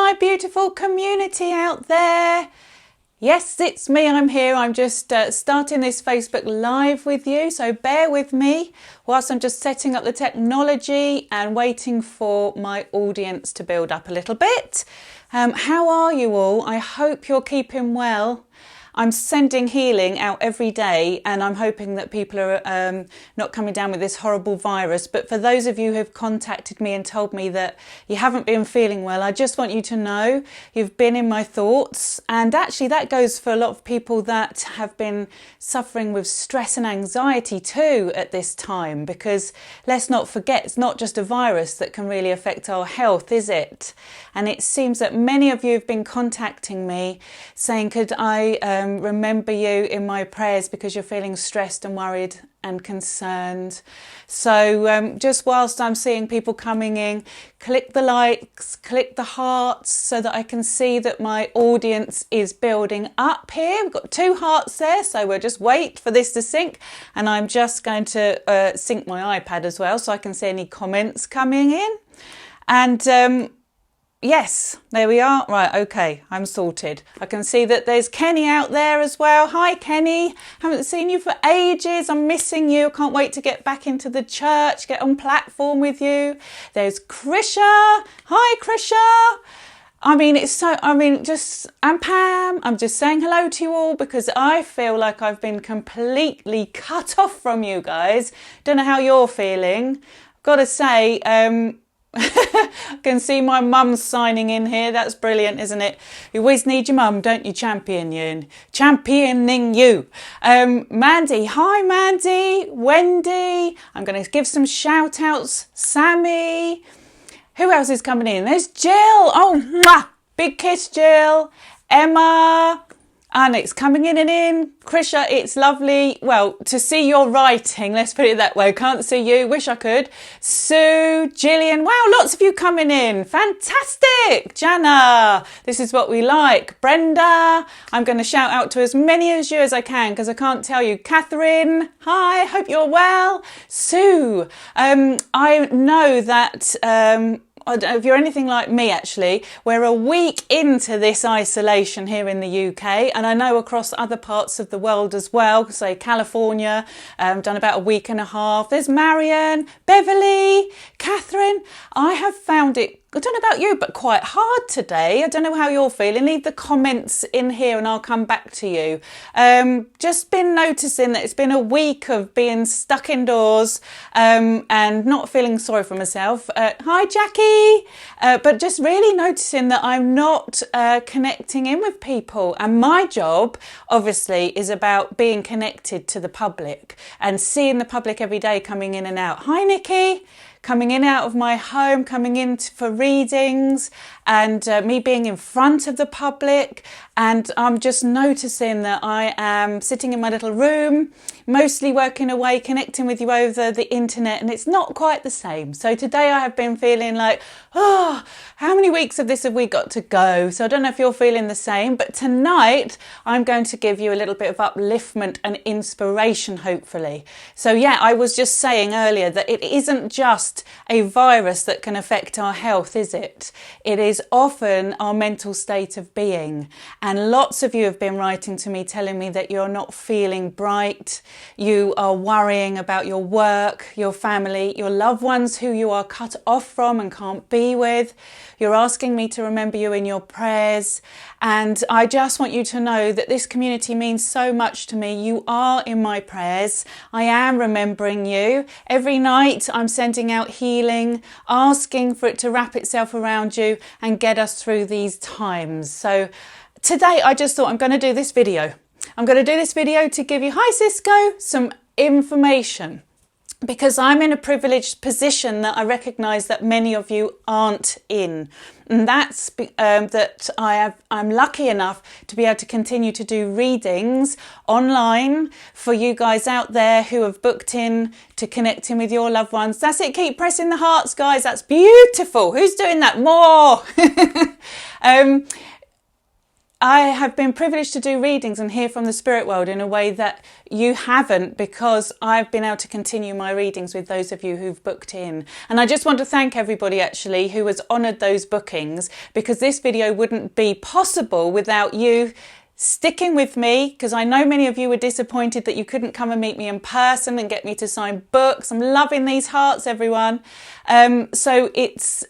my beautiful community out there. Yes, it's me, I'm here. I'm just starting this Facebook Live with you, so bear with me whilst I'm just setting up the technology and waiting for my audience to build up a little bit. How are you all? I hope you're keeping well. I'm sending healing out every day and I'm hoping that people are not coming down with this horrible virus. But for those of you who have contacted me and told me that you haven't been feeling well, I just want you to know you've been in my thoughts. And actually that goes for a lot of people that have been suffering with stress and anxiety too at this time, because let's not forget, it's not just a virus that can really affect our health, is it? And it seems that many of you have been contacting me saying, could I remember you in my prayers because you're feeling stressed and worried and concerned. So just whilst I'm seeing people coming in, click the likes, click the hearts so that I can see that my audience is building up here. We've got 2 hearts there, so we'll just wait for this to sync. And I'm just going to sync my iPad as well so I can see any comments coming in. And yes, there we are. Right, okay, I'm sorted. I can see that there's Kenny out there as well. Hi, Kenny. Haven't seen you for ages. I'm missing you. Can't wait to get back into the church, get on platform with you. There's Krisha. Hi, Krisha. And Pam, I'm just saying hello to you all because I feel like I've been completely cut off from you guys. Don't know how you're feeling. I've got to say, I can see my mum signing in here. That's brilliant, isn't it? You always need your mum, don't you? Championing you. Mandy, hi Mandy. Wendy, I'm going to give some shout outs. Sammy. Who else is coming in? There's Jill. Oh, mwah! Big kiss, Jill. Emma. And it's coming in and in. Krisha, it's lovely. Well, to see your writing, let's put it that way. Can't see you. Wish I could. Sue, Gillian. Wow, lots of you coming in. Fantastic. Jana, this is what we like. Brenda, I'm going to shout out to as many of you as I can because I can't tell you. Catherine, hi, hope you're well. Sue, I know that I don't know if you're anything like me, actually. We're a week into this isolation here in the UK, and I know across other parts of the world as well, say California, done about a week and a half. There's Marion, Beverly, Catherine. I have found it, I don't know about you, but quite hard today. I don't know how you're feeling. Leave the comments in here and I'll come back to you. Just been noticing that it's been a week of being stuck indoors and not feeling sorry for myself. Hi, Jackie. But just really noticing that I'm not connecting in with people. And my job, obviously, is about being connected to the public and seeing the public every day coming in and out. Hi, Nikki. Coming in out of my home, coming in for readings and me being in front of the public. And I'm just noticing that I am sitting in my little room, mostly working away, connecting with you over the internet, and it's not quite the same. So today I have been feeling like, oh, how many weeks of this have we got to go? So I don't know if you're feeling the same, but tonight I'm going to give you a little bit of upliftment and inspiration, hopefully. So yeah, I was just saying earlier that it isn't just a virus that can affect our health, is it? It is often our mental state of being. And lots of you have been writing to me telling me that you're not feeling bright, you are worrying about your work, your family, your loved ones who you are cut off from and can't be with. You're asking me to remember you in your prayers. And I just want you to know that this community means so much to me. You are in my prayers. I am remembering you. Every night I'm sending out healing, asking for it to wrap itself around you and get us through these times. So today I just thought I'm going to do this video. I'm going to do this video to give you, hi Cisco, some information. Because I'm in a privileged position that I recognise that many of you aren't in. And that's that I'm lucky enough to be able to continue to do readings online for you guys out there who have booked in to connect in with your loved ones. That's it, keep pressing the hearts, guys. That's beautiful. Who's doing that? More. I have been privileged to do readings and hear from the spirit world in a way that you haven't, because I've been able to continue my readings with those of you who've booked in. And I just want to thank everybody actually who has honoured those bookings, because this video wouldn't be possible without you sticking with me, because I know many of you were disappointed that you couldn't come and meet me in person and get me to sign books. I'm loving these hearts, everyone. So it's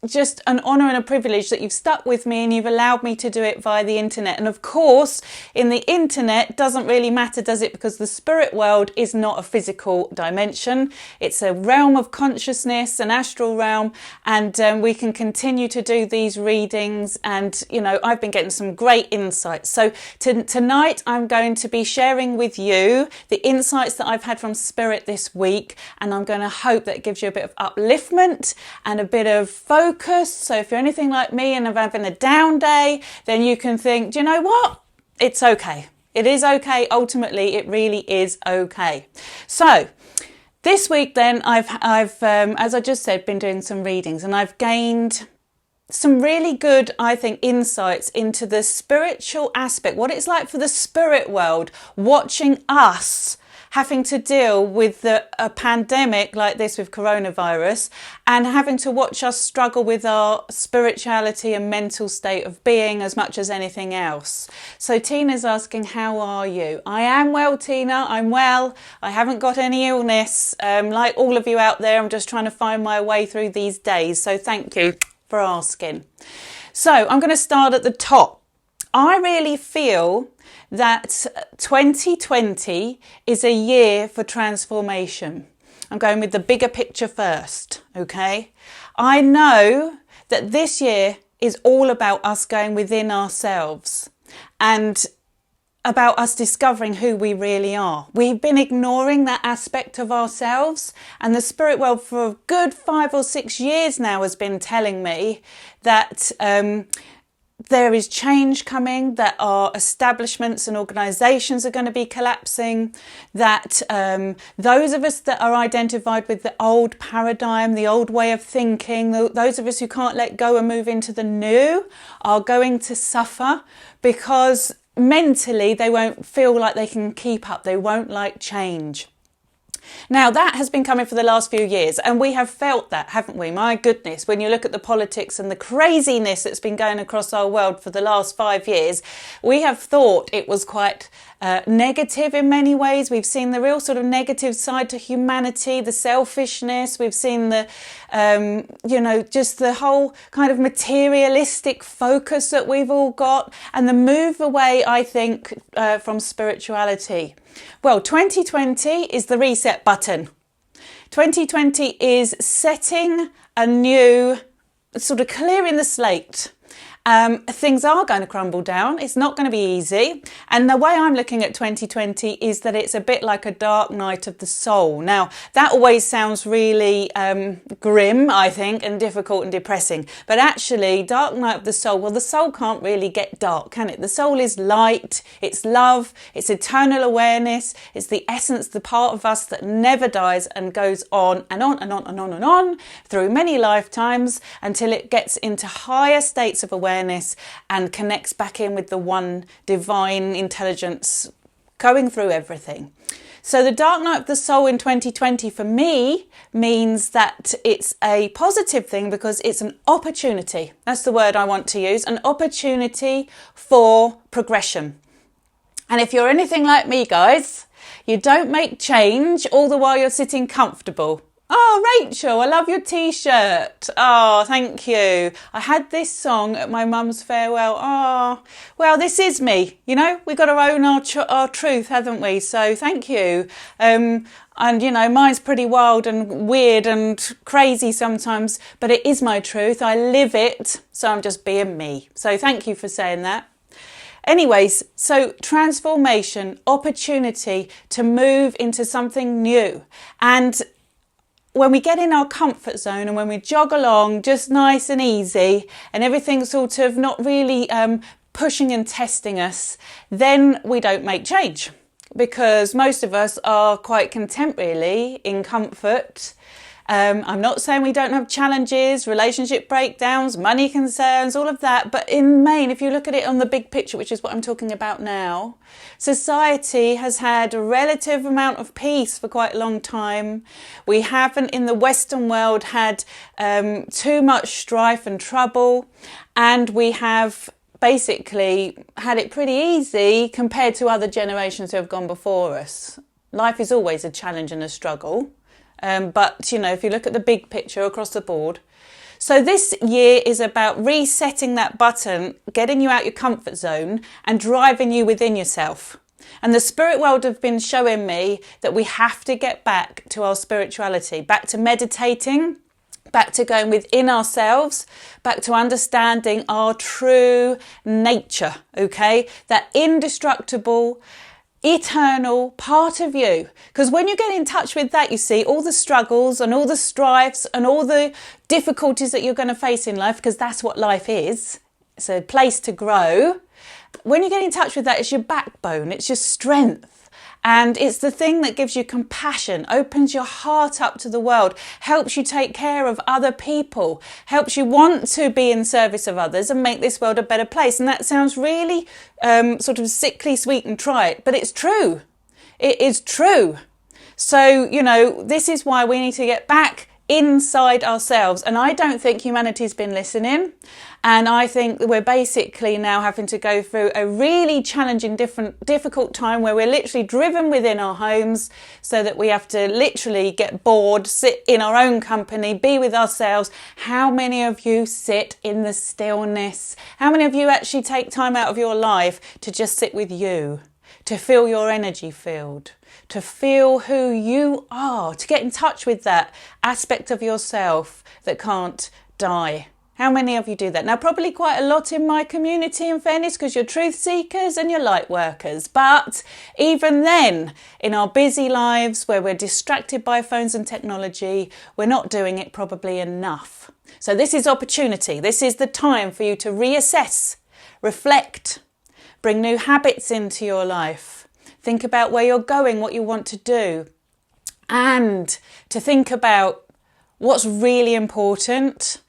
just an honour and a privilege that you've stuck with me and you've allowed me to do it via the internet. And of course, in the internet doesn't really matter, does it? Because the spirit world is not a physical dimension. It's a realm of consciousness, an astral realm, and we can continue to do these readings. And, you know, I've been getting some great insights. So tonight I'm going to be sharing with you the insights that I've had from Spirit this week, and I'm going to hope that it gives you a bit of upliftment and a bit of focus. So if you're anything like me and are having a down day, then you can think, do you know what? It's okay. It is okay. Ultimately, it really is okay. So this week then I've as I just said, been doing some readings, and I've gained some really good, I think, insights into the spiritual aspect, what it's like for the spirit world watching us having to deal with a pandemic like this with coronavirus, and having to watch us struggle with our spirituality and mental state of being as much as anything else. So Tina's asking, how are you? I am well, Tina. I'm well. I haven't got any illness. Like all of you out there, I'm just trying to find my way through these days. So thank you for asking. So I'm going to start at the top. I really feel that 2020 is a year for transformation. I'm going with the bigger picture first, okay? I know that this year is all about us going within ourselves and about us discovering who we really are. We've been ignoring that aspect of ourselves, and the spirit world for a good 5 or 6 years now has been telling me that there is change coming, that our establishments and organisations are going to be collapsing, that those of us that are identified with the old paradigm, the old way of thinking, those of us who can't let go and move into the new are going to suffer, because mentally they won't feel like they can keep up. They won't like change. Now, that has been coming for the last few years, and we have felt that, haven't we? My goodness, when you look at the politics and the craziness that's been going across our world for the last 5 years, we have thought it was quite negative in many ways. We've seen the real sort of negative side to humanity, the selfishness. We've seen the, you know, just the whole kind of materialistic focus that we've all got, and the move away, I think, from spirituality. Well, 2020 is the reset button. 2020 is setting a new, sort of clearing the slate. Things are going to crumble down. It's not going to be easy. And the way I'm looking at 2020 is that it's a bit like a dark night of the soul. Now, that always sounds really grim, I think, and difficult and depressing. But actually, dark night of the soul, well, the soul can't really get dark, can it? The soul is light, it's love, it's eternal awareness, it's the essence, the part of us that never dies and goes on and on and on and on and on through many lifetimes until it gets into higher states of awareness and connects back in with the one divine intelligence going through everything. So the dark night of the soul in 2020 for me means that it's a positive thing, because it's an opportunity. That's the word I want to use, an opportunity for progression. And if you're anything like me, guys, you don't make change all the while you're sitting comfortable. Oh, Rachel, I love your t-shirt. Oh, thank you. I had this song at my mum's farewell. Oh, well, this is me. You know, we've got to own our truth, haven't we? So thank you. And, you know, mine's pretty wild and weird and crazy sometimes, but it is my truth. I live it. So I'm just being me. So thank you for saying that. Anyways, so transformation, opportunity to move into something new. And when we get in our comfort zone and when we jog along just nice and easy and everything's sort of not really pushing and testing us, then we don't make change, because most of us are quite content really in comfort I'm not saying we don't have challenges, relationship breakdowns, money concerns, all of that. But in main, if you look at it on the big picture, which is what I'm talking about now, society has had a relative amount of peace for quite a long time. We haven't in the Western world had too much strife and trouble, and we have basically had it pretty easy compared to other generations who have gone before us. Life is always a challenge and a struggle, but you know, if you look at the big picture across the board. So this year is about resetting that button, getting you out your comfort zone and driving you within yourself. And the spirit world have been showing me that we have to get back to our spirituality, back to meditating, back to going within ourselves, back to understanding our true nature, okay? That indestructible, eternal part of you. Because when you get in touch with that, you see all the struggles and all the strifes and all the difficulties that you're going to face in life, because that's what life is. It's a place to grow. When you get in touch with that, it's your backbone, it's your strength. And it's the thing that gives you compassion, opens your heart up to the world, helps you take care of other people, helps you want to be in service of others and make this world a better place. And that sounds really sort of sickly sweet and trite, but it's true. It is true. So, you know, this is why we need to get back inside ourselves. And I don't think humanity's been listening. And I think we're basically now having to go through a really challenging, difficult time where we're literally driven within our homes, so that we have to literally get bored, sit in our own company, be with ourselves. How many of you sit in the stillness? How many of you actually take time out of your life to just sit with you, to feel your energy field, to feel who you are, to get in touch with that aspect of yourself that can't die? How many of you do that? Now, probably quite a lot in my community, in fairness, because you're truth seekers and you're light workers. But even then, in our busy lives where we're distracted by phones and technology, we're not doing it probably enough. So this is opportunity. This is the time for you to reassess, reflect, bring new habits into your life. Think about where you're going, what you want to do, and to think about what's really important.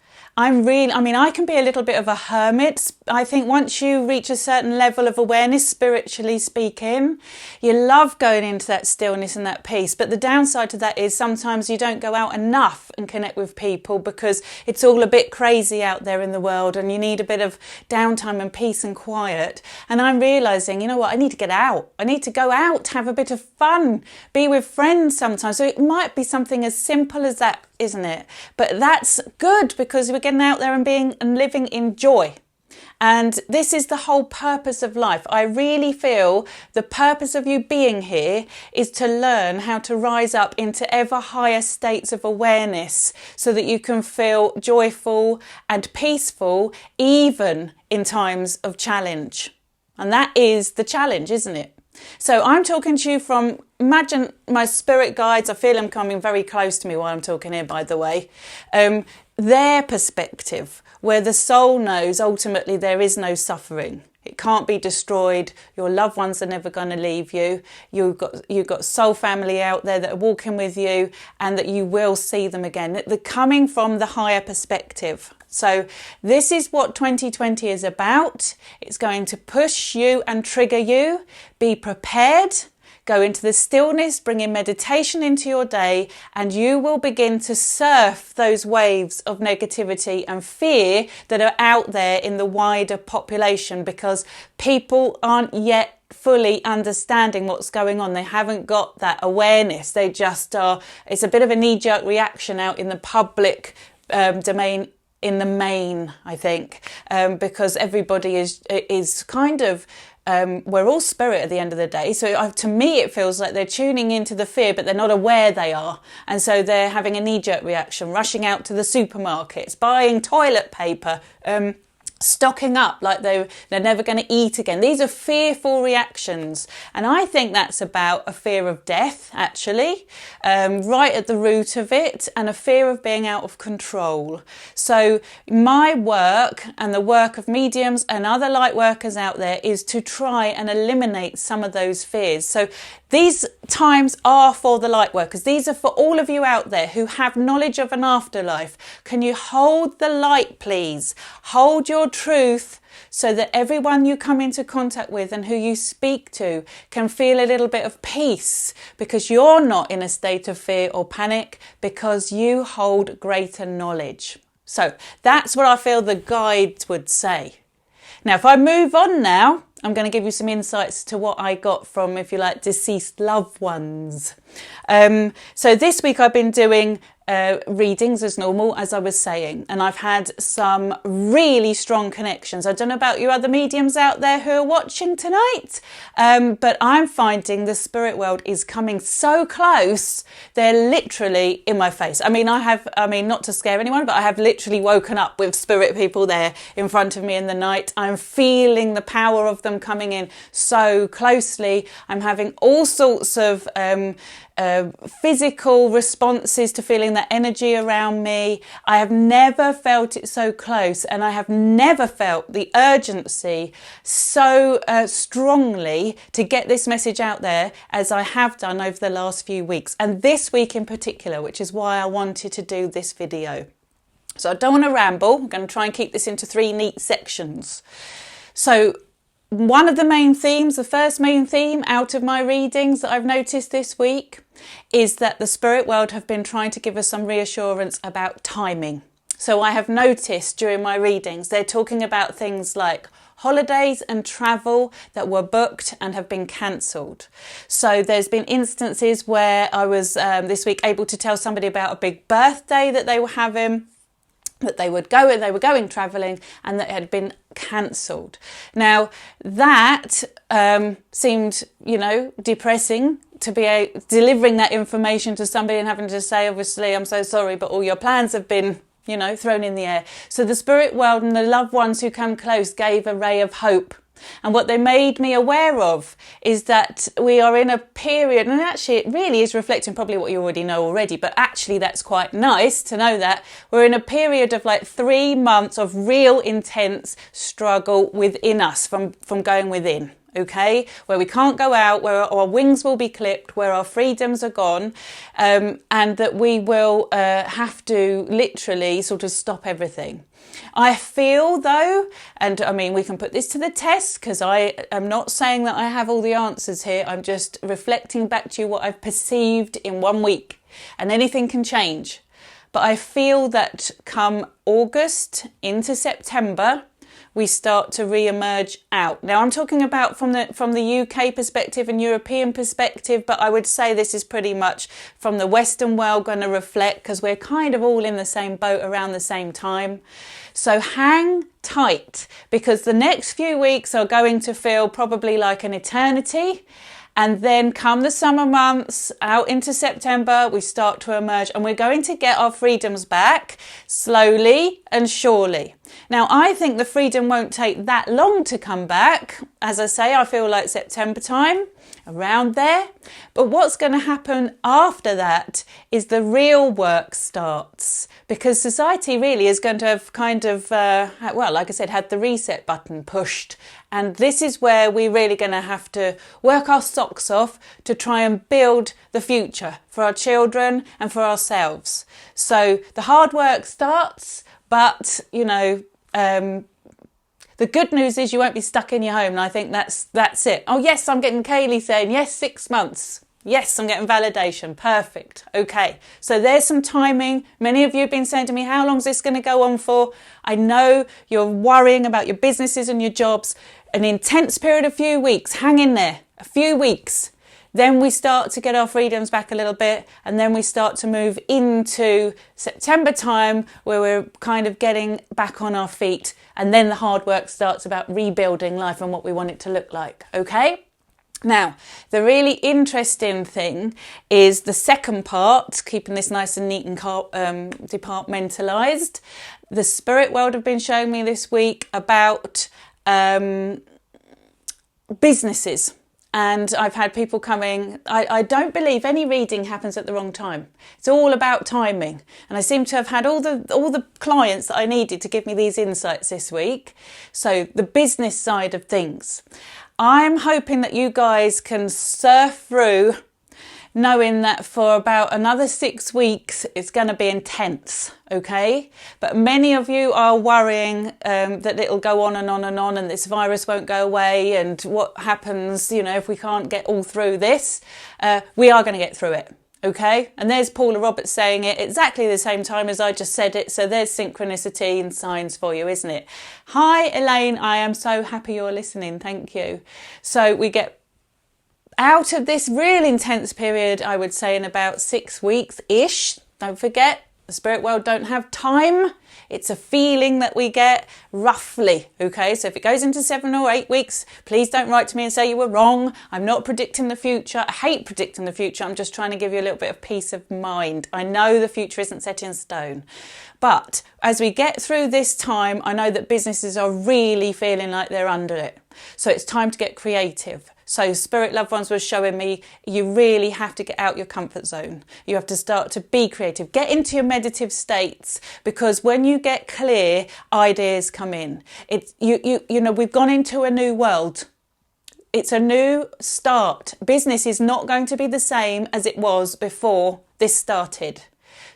I can be a little bit of a hermit. I think once you reach a certain level of awareness, spiritually speaking, you love going into that stillness and that peace. But the downside to that is sometimes you don't go out enough and connect with people because it's all a bit crazy out there in the world and you need a bit of downtime and peace and quiet. And I'm realising, you know what, I need to get out. I need to go out, have a bit of fun, be with friends sometimes. So it might be something as simple as that, isn't it? But that's good because we're getting out there and being and living in joy. And this is the whole purpose of life. I really feel the purpose of you being here is to learn how to rise up into ever higher states of awareness so that you can feel joyful and peaceful even in times of challenge. And that is the challenge, isn't it? So I'm talking to you from, imagine my spirit guides, I feel them coming very close to me while I'm talking here, by the way, their perspective, where the soul knows ultimately there is no suffering. It can't be destroyed. Your loved ones are never going to leave you. You've got soul family out there that are walking with you and that you will see them again. They're coming from the higher perspective. So this is what 2020 is about. It's going to push you and trigger you. Be prepared. Go into the stillness, bring in meditation into your day, and you will begin to surf those waves of negativity and fear that are out there in the wider population because people aren't yet fully understanding what's going on. They haven't got that awareness. They just are, it's a bit of a knee-jerk reaction out in the public domain in the main, I think, because everybody is kind of, we're all spirit at the end of the day. So to me, it feels like they're tuning into the fear, but they're not aware they are. And so they're having a knee-jerk reaction, rushing out to the supermarkets, buying toilet paper, stocking up like they're never going to eat again. These are fearful reactions. And I think that's about a fear of death, actually, right at the root of it, and a fear of being out of control. So my work and the work of mediums and other light workers out there is to try and eliminate some of those fears. So These times are for the light workers. These are for all of you out there who have knowledge of an afterlife. Can you hold the light, please? Hold your truth so that everyone you come into contact with and who you speak to can feel a little bit of peace, because you're not in a state of fear or panic, because you hold greater knowledge. So that's what I feel the guides would say. Now, if I move on now, I'm going to give you some insights to what I got from, if you like, deceased loved ones. So this week I've been doing readings as normal, as I was saying, and I've had some really strong connections. I don't know about you other mediums out there who are watching tonight, but I'm finding the spirit world is coming so close. They're literally in my face. I mean, not to scare anyone, but I have literally woken up with spirit people there in front of me in the night. I'm feeling the power of them coming in so closely. I'm having all sorts of physical responses to feeling that energy around me. I have never felt it so close, and I have never felt the urgency so strongly to get this message out there as I have done over the last few weeks, and this week in particular, which is why I wanted to do this video. So I don't want to ramble. I'm going to try and keep this into 3 neat sections. So one of the main themes, the first main theme out of my readings that I've noticed this week, is that the spirit world have been trying to give us some reassurance about timing. So I have noticed during my readings, they're talking about things like holidays and travel that were booked and have been cancelled. So there's been instances where I was this week able to tell somebody about a big birthday that they were having, that they were going travelling, and that it had been cancelled. Now that seemed, depressing to be delivering that information to somebody and having to say, obviously, I'm so sorry, but all your plans have been, thrown in the air. So the spirit world and the loved ones who come close gave a ray of hope. And what they made me aware of is that we are in a period, and actually it really is reflecting probably what you already know already, but actually that's quite nice to know that we're in a period of like 3 months of real intense struggle within us from going within. Okay, where we can't go out, where our wings will be clipped, where our freedoms are gone, and that we will have to literally sort of stop everything. I feel though, and I mean we can put this to the test, because I am not saying that I have all the answers here, I'm just reflecting back to you what I've perceived in 1 week, and anything can change. But I feel that come August into September, we start to re-emerge out. Now I'm talking about from the UK perspective and European perspective, but I would say this is pretty much from the Western world going to reflect, because we're kind of all in the same boat around the same time. So hang tight, because the next few weeks are going to feel probably like an eternity. And then come the summer months, out into September, we start to emerge, and we're going to get our freedoms back slowly and surely. Now, I think the freedom won't take that long to come back. As I say, I feel like September time, around there. But what's going to happen after that is the real work starts, because society really is going to have kind of, like I said, had the reset button pushed. And this is where we're really going to have to work our socks off to try and build the future for our children and for ourselves. So the hard work starts, but, the good news is you won't be stuck in your home, and I think that's it. Oh yes, I'm getting Kaylee saying, yes, 6 months. Yes, I'm getting validation. Perfect. Okay, so there's some timing. Many of you have been saying to me, how long is this going to go on for? I know you're worrying about your businesses and your jobs. An intense period of few weeks. Hang in there. A few weeks. Then we start to get our freedoms back a little bit, and then we start to move into September time, where we're kind of getting back on our feet, and then the hard work starts about rebuilding life and what we want it to look like. Okay? Now, the really interesting thing is the second part, keeping this nice and neat and departmentalised. The spirit world have been showing me this week about businesses. And I've had people coming, I don't believe any reading happens at the wrong time. It's all about timing. And I seem to have had all the clients that I needed to give me these insights this week. So the business side of things. I'm hoping that you guys can surf through knowing that for about another 6 weeks it's going to be intense, okay? But many of you are worrying that it'll go on and on and on, and this virus won't go away, and what happens, you know, if we can't get all through this. We are going to get through it, okay? And there's Paula Roberts saying it exactly the same time as I just said it, so there's synchronicity and signs for you, isn't it? Hi Elaine, I am so happy you're listening, thank you. So we get out of this real intense period, I would say, in about 6 weeks-ish. Don't forget, the spirit world don't have time. It's a feeling that we get roughly, okay? So if it goes into 7 or 8 weeks, please don't write to me and say you were wrong. I'm not predicting the future. I hate predicting the future. I'm just trying to give you a little bit of peace of mind. I know the future isn't set in stone. But as we get through this time, I know that businesses are really feeling like they're under it. So it's time to get creative. So Spirit Loved Ones was showing me you really have to get out your comfort zone. You have to start to be creative. Get into your meditative states, because when you get clear, ideas come in. It's you know, we've gone into a new world. It's a new start. Business is not going to be the same as it was before this started.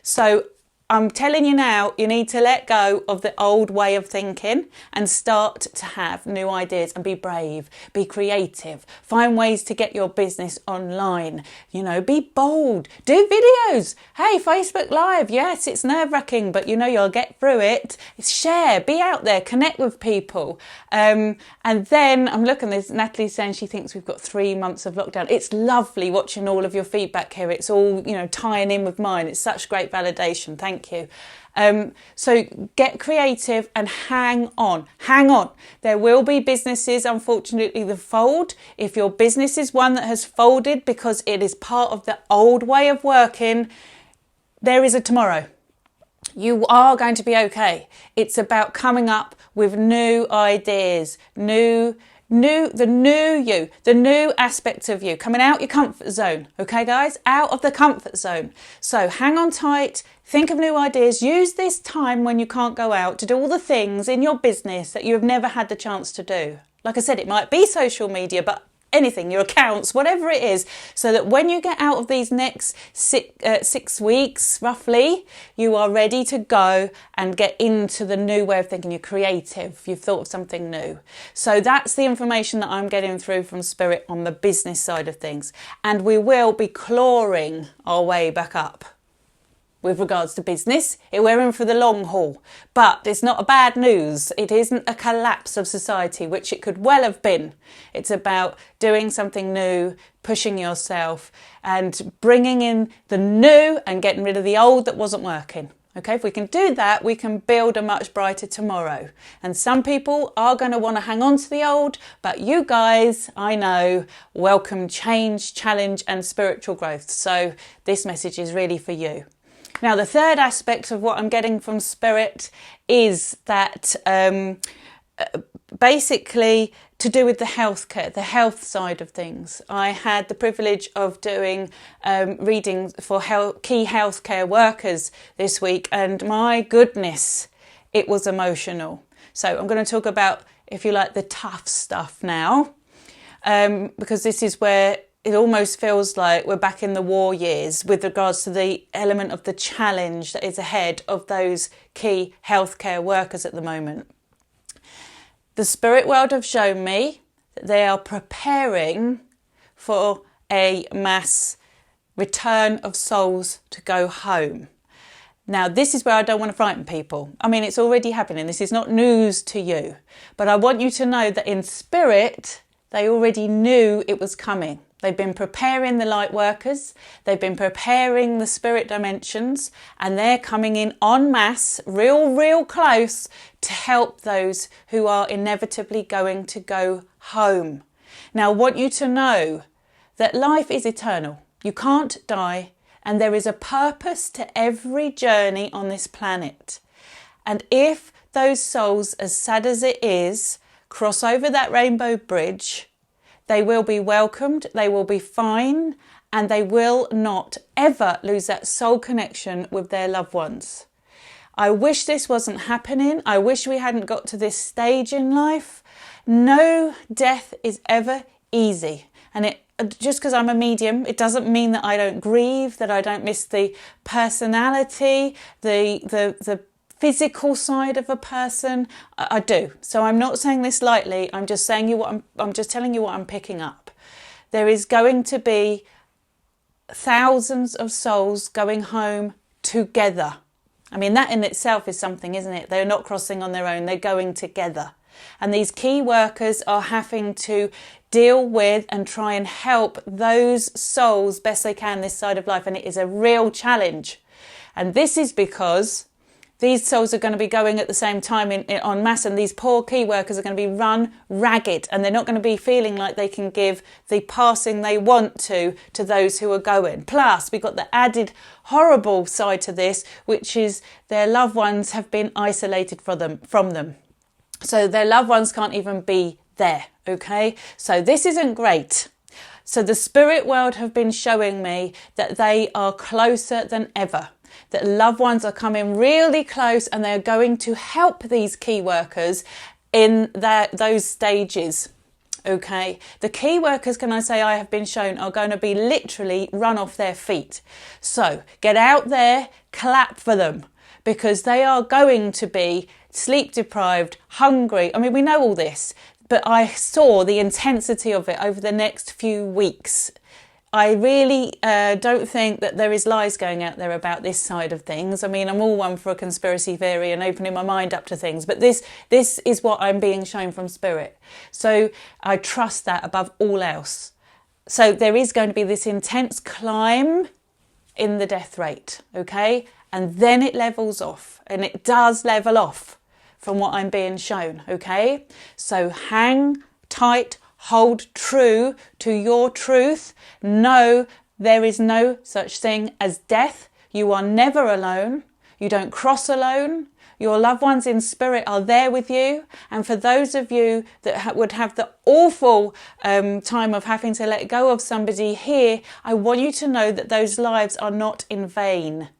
So I'm telling you now, you need to let go of the old way of thinking and start to have new ideas and be brave, be creative, find ways to get your business online, you know, be bold, do videos. Hey, Facebook Live, yes, it's nerve-wracking, but you know, you'll get through it. Share, be out there, connect with people. And then I'm looking, there's Natalie saying she thinks we've got 3 months of lockdown. It's lovely watching all of your feedback here. It's all, you know, tying in with mine. It's such great validation. Thank you. So get creative and hang on. There will be businesses, unfortunately, that fold. If your business is one that has folded because it is part of the old way of working, there is a tomorrow. You are going to be okay. It's about coming up with new ideas, the new aspects of you, coming out your comfort zone. Okay, guys, out of the comfort zone. So hang on tight, think of new ideas, use this time when you can't go out to do all the things in your business that you have never had the chance to do. Like I said, it might be social media, but anything, your accounts, whatever it is, so that when you get out of these next 6 weeks, roughly, you are ready to go and get into the new way of thinking. You're creative, you've thought of something new. So that's the information that I'm getting through from Spirit on the business side of things. And we will be clawing our way back up. With regards to business, we're in for the long haul, but it's not a bad news. It isn't a collapse of society, which it could well have been. It's about doing something new, pushing yourself and bringing in the new and getting rid of the old that wasn't working. Okay, if we can do that, we can build a much brighter tomorrow. And some people are going to want to hang on to the old, but you guys, I know, welcome change, challenge and spiritual growth. So this message is really for you. Now, the third aspect of what I'm getting from Spirit is that basically to do with the healthcare, the health side of things. I had the privilege of doing readings for key healthcare workers this week, and my goodness, it was emotional. So I'm going to talk about, if you like, the tough stuff now, because this is where it almost feels like we're back in the war years with regards to the element of the challenge that is ahead of those key healthcare workers at the moment. The spirit world have shown me that they are preparing for a mass return of souls to go home. Now, this is where I don't want to frighten people. I mean, it's already happening. This is not news to you. But I want you to know that in spirit, they already knew it was coming. They've been preparing the light workers, they've been preparing the spirit dimensions, and they're coming in en masse, real close, to help those who are inevitably going to go home. Now, I want you to know that life is eternal. You can't die, and there is a purpose to every journey on this planet. And if those souls, as sad as it is, cross over that rainbow bridge, they will be welcomed, they will be fine, and they will not ever lose that soul connection with their loved ones. I wish this wasn't happening. I wish we hadn't got to this stage in life. No death is ever easy. And it just because I'm a medium, it doesn't mean that I don't grieve, that I don't miss the personality, the physical side of a person. I do. So I'm not saying this lightly. I'm just saying I'm just telling you what I'm picking up. There is going to be thousands of souls going home together. I mean, that in itself is something, isn't it? They're not crossing on their own. They're going together. And these key workers are having to deal with and try and help those souls best they can this side of life. And it is a real challenge. And this is because these souls are going to be going at the same time en masse, and these poor key workers are going to be run ragged, and they're not going to be feeling like they can give the passing they want to those who are going. Plus, we've got the added horrible side to this, which is their loved ones have been isolated from them. So their loved ones can't even be there, okay? So this isn't great. So the spirit world have been showing me that they are closer than ever, that loved ones are coming really close, and they're going to help these key workers in those stages. Okay, the key workers, can I say, I have been shown, are going to be literally run off their feet. So get out there, clap for them, because they are going to be sleep deprived, hungry. I mean, we know all this, but I saw the intensity of it over the next few weeks. I really don't think that there is lies going out there about this side of things. I mean, I'm all one for a conspiracy theory and opening my mind up to things, but this is what I'm being shown from Spirit. So I trust that above all else. So there is going to be this intense climb in the death rate, okay? And then it levels off, and it does level off from what I'm being shown, okay? So hang tight, hold true to your truth. Know there is no such thing as death. You are never alone. You don't cross alone. Your loved ones in spirit are there with you. And for those of you that would have the awful time of having to let go of somebody here, I want you to know that those lives are not in vain.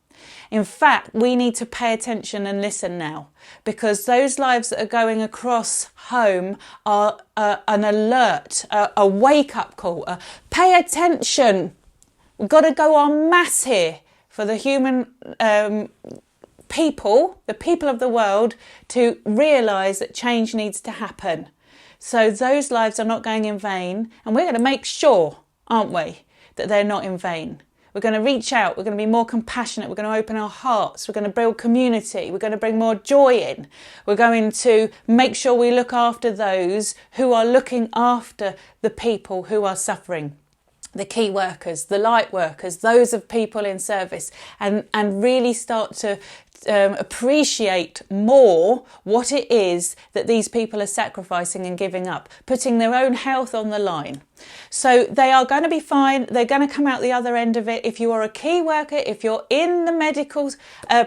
In fact, we need to pay attention and listen now, because those lives that are going across home are an alert, a wake-up call, pay attention. We've got to go en masse here for the human people, the people of the world, to realise that change needs to happen. So those lives are not going in vain, and we're going to make sure, aren't we, that they're not in vain. We're going to reach out. We're going to be more compassionate. We're going to open our hearts. We're going to build community. We're going to bring more joy in. We're going to make sure we look after those who are looking after the people who are suffering. The key workers, the light workers, those of people in service, and really start to appreciate more what it is that these people are sacrificing and giving up, putting their own health on the line. So they are going to be fine. They're going to come out the other end of it. If you are a key worker, if you're in the medical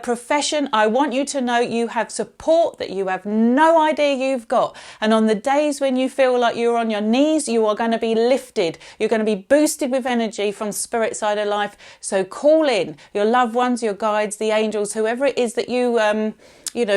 profession, I want you to know you have support that you have no idea you've got. And on the days when you feel like you're on your knees, you are going to be lifted. You're going to be boosted with energy from spirit side of life. So call in your loved ones, your guides, the angels, whoever it is that you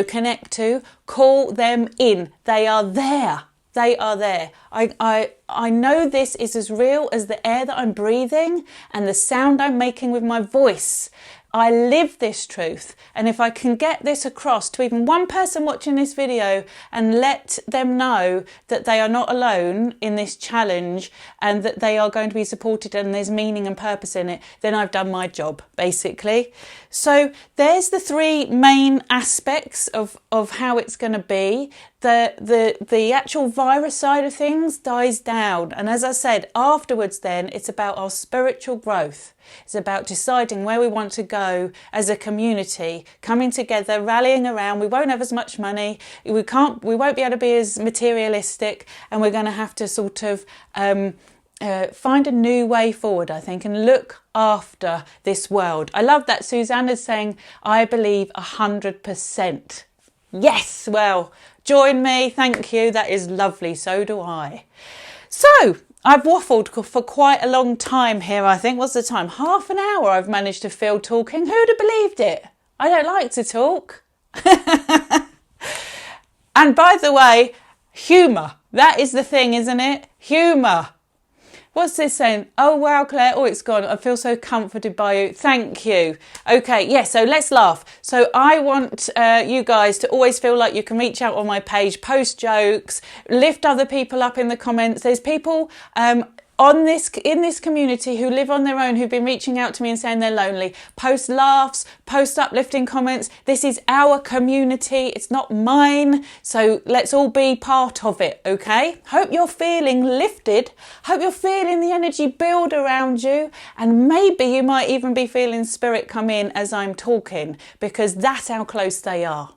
connect to. Call them in. They are there. They are there. I know this is as real as the air that I'm breathing and the sound I'm making with my voice. I live this truth, and if I can get this across to even one person watching this video and let them know that they are not alone in this challenge and that they are going to be supported and there's meaning and purpose in it, then I've done my job, basically. So there's the three main aspects of how it's going to be. The actual virus side of things dies down, and as I said, afterwards then it's about our spiritual growth. It's about deciding where we want to go as a community, coming together, rallying around. We won't have as much money. We won't be able to be as materialistic, and we're going to have to sort of find a new way forward, I think, and look after this world. I love that Susanna's saying, I believe 100%. Yes, well, join me. Thank you. That is lovely. So do I. So I've waffled for quite a long time here, I think. What's the time? Half an hour I've managed to fill talking. Who'd have believed it? I don't like to talk. And by the way, humour. That is the thing, isn't it? Humour. What's this saying? Oh, wow, Claire. Oh, it's gone. I feel so comforted by you. Thank you. Okay, yeah, so let's laugh. So I want you guys to always feel like you can reach out on my page, post jokes, lift other people up in the comments. There's people in this community who live on their own, who've been reaching out to me and saying they're lonely. Post laughs, post uplifting comments. This is our community. It's not mine. So let's all be part of it, okay? Hope you're feeling lifted. Hope you're feeling the energy build around you. And maybe you might even be feeling spirit come in as I'm talking, because that's how close they are.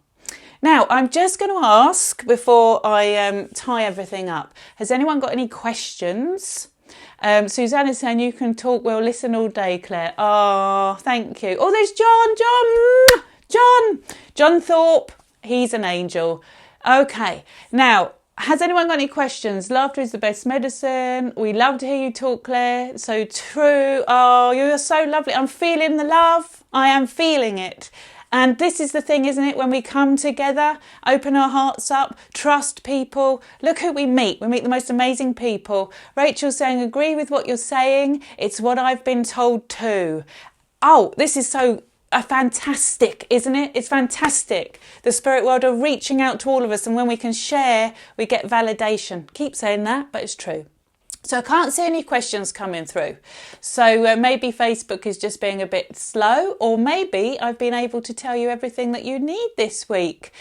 Now, I'm just going to ask before I tie everything up. Has anyone got any questions? Suzanne is saying you can talk, we'll listen all day, Claire. Oh, thank you. Oh, there's John Thorpe. He's an angel. Okay. Now, has anyone got any questions? Laughter is the best medicine. We love to hear you talk, Claire. So true. Oh, you're so lovely. I'm feeling the love. I am feeling it. And this is the thing, isn't it? When we come together, open our hearts up, trust people. Look who we meet. We meet the most amazing people. Rachel's saying, agree with what you're saying. It's what I've been told too. Oh, this is so fantastic, isn't it? It's fantastic. The spirit world are reaching out to all of us. And when we can share, we get validation. Keep saying that, but it's true. So I can't see any questions coming through. So maybe Facebook is just being a bit slow, or maybe I've been able to tell you everything that you need this week.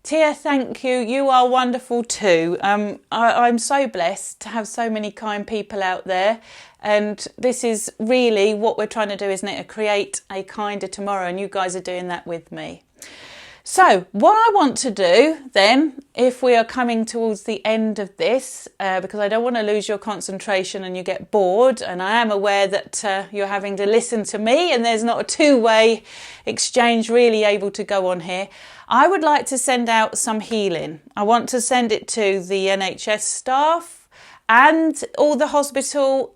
Tia, thank you. You are wonderful too. I'm so blessed to have so many kind people out there. And this is really what we're trying to do, isn't it? Create a kinder tomorrow. And you guys are doing that with me. So what I want to do then, if we are coming towards the end of this, because I don't want to lose your concentration and you get bored, and I am aware that you're having to listen to me and there's not a two-way exchange really able to go on here, I would like to send out some healing. I want to send it to the NHS staff and all the hospital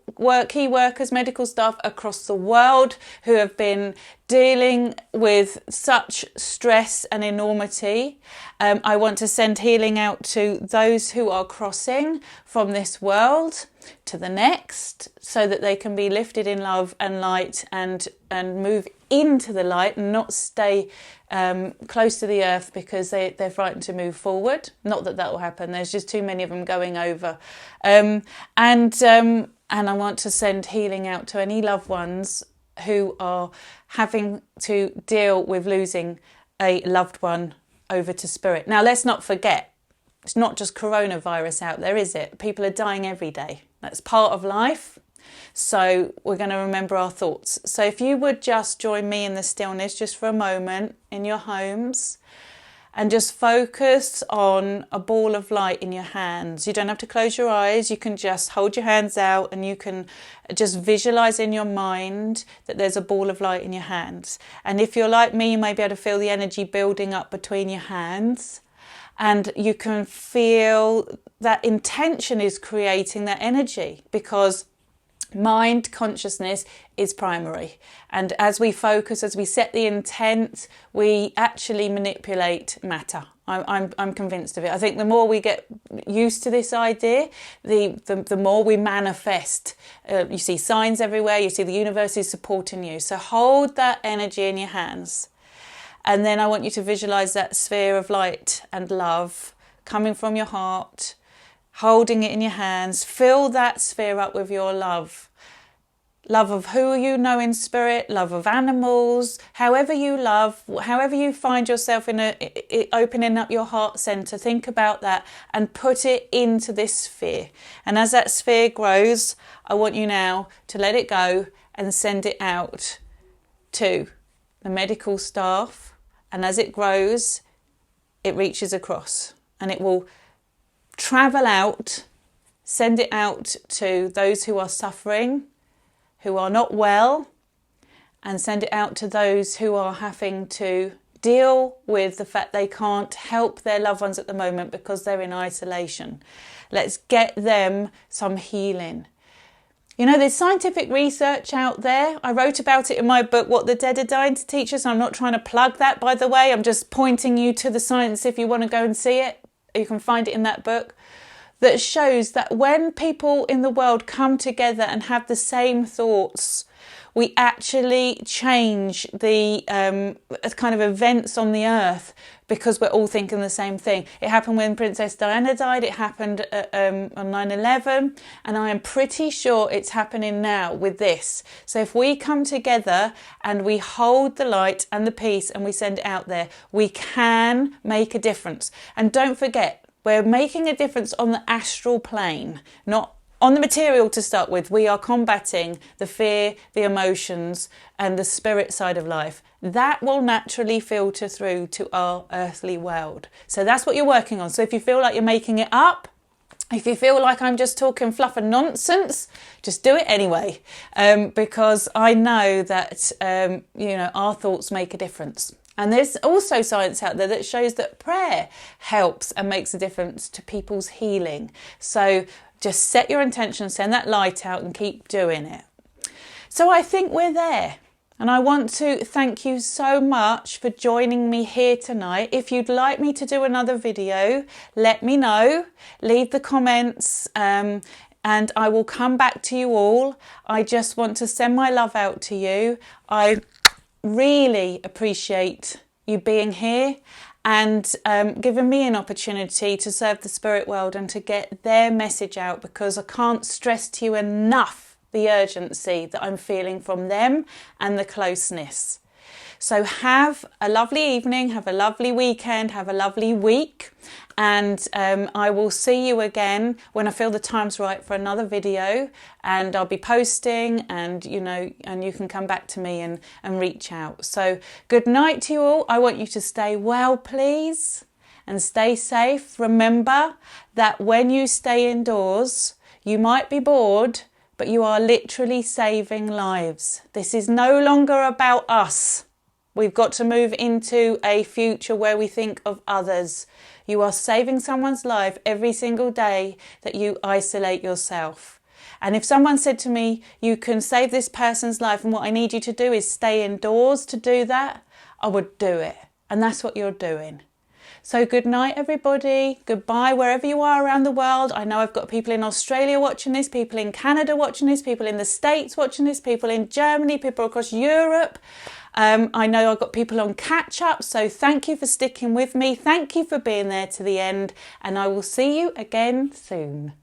key workers, medical staff across the world who have been dealing with such stress and enormity. I want to send healing out to those who are crossing from this world to the next, so that they can be lifted in love and light and move into the light and not stay close to the earth because they're frightened to move forward. Not that will happen. There's just too many of them going over. And I want to send healing out to any loved ones who are having to deal with losing a loved one over to spirit. Now, let's not forget, it's not just coronavirus out there, is it? People are dying every day. That's part of life. So we're going to remember our thoughts. So if you would just join me in the stillness just for a moment in your homes, and just focus on a ball of light in your hands. You don't have to close your eyes. You can just hold your hands out and you can just visualize in your mind that there's a ball of light in your hands. And if you're like me, you may be able to feel the energy building up between your hands. And you can feel that intention is creating that energy, because mind consciousness is primary, and as we focus, as we set the intent, we actually manipulate matter. I'm convinced of it. I think the more we get used to this idea, the more we manifest. You see signs everywhere. You see the universe is supporting you. So hold that energy in your hands, and then I want you to visualize that sphere of light and love coming from your heart, holding it in your hands. Fill that sphere up with your love. Love of who you know in spirit, love of animals, however you love, however you find yourself opening up your heart center, think about that and put it into this sphere. And as that sphere grows, I want you now to let it go and send it out to the medical staff. And as it grows, it reaches across and it will travel out, send it out to those who are suffering, who are not well, and send it out to those who are having to deal with the fact they can't help their loved ones at the moment because they're in isolation. Let's get them some healing. You know, there's scientific research out there. I wrote about it in my book, What the Dead Are Dying to Teach Us. I'm not trying to plug that, by the way. I'm just pointing you to the science if you want to go and see it. You can find it in that book. that shows that when people in the world come together and have the same thoughts, we actually change the kind of events on the earth because we're all thinking the same thing. It happened when Princess Diana died. It happened on 9/11, and I am pretty sure it's happening now with this. So if we come together and we hold the light and the peace and we send it out there, we can make a difference. And don't forget, we're making a difference on the astral plane, not on the material to start with. We are combating the fear, the emotions, and the spirit side of life. That will naturally filter through to our earthly world. So that's what you're working on. So if you feel like you're making it up, if you feel like I'm just talking fluff and nonsense, just do it anyway. Because I know that, our thoughts make a difference. And there's also science out there that shows that prayer helps and makes a difference to people's healing. So just set your intention, send that light out and keep doing it. So I think we're there. And I want to thank you so much for joining me here tonight. If you'd like me to do another video, let me know. Leave the comments and I will come back to you all. I just want to send my love out to you. I really appreciate you being here and giving me an opportunity to serve the spirit world and to get their message out, because I can't stress to you enough the urgency that I'm feeling from them and the closeness. So have a lovely evening, have a lovely weekend, have a lovely week, and I will see you again when I feel the time's right for another video, and I'll be posting, and and you can come back to me and reach out. So good night to you all. I want you to stay well, please, and stay safe. Remember that when you stay indoors, you might be bored, but you are literally saving lives. This is no longer about us. We've got to move into a future where we think of others. You are saving someone's life every single day that you isolate yourself. And if someone said to me, you can save this person's life and what I need you to do is stay indoors to do that, I would do it. And that's what you're doing. So good night, everybody. Goodbye, wherever you are around the world. I know I've got people in Australia watching this, people in Canada watching this, people in the States watching this, people in Germany, people across Europe. I know I've got people on catch up, so thank you for sticking with me. Thank you for being there to the end, and I will see you again soon.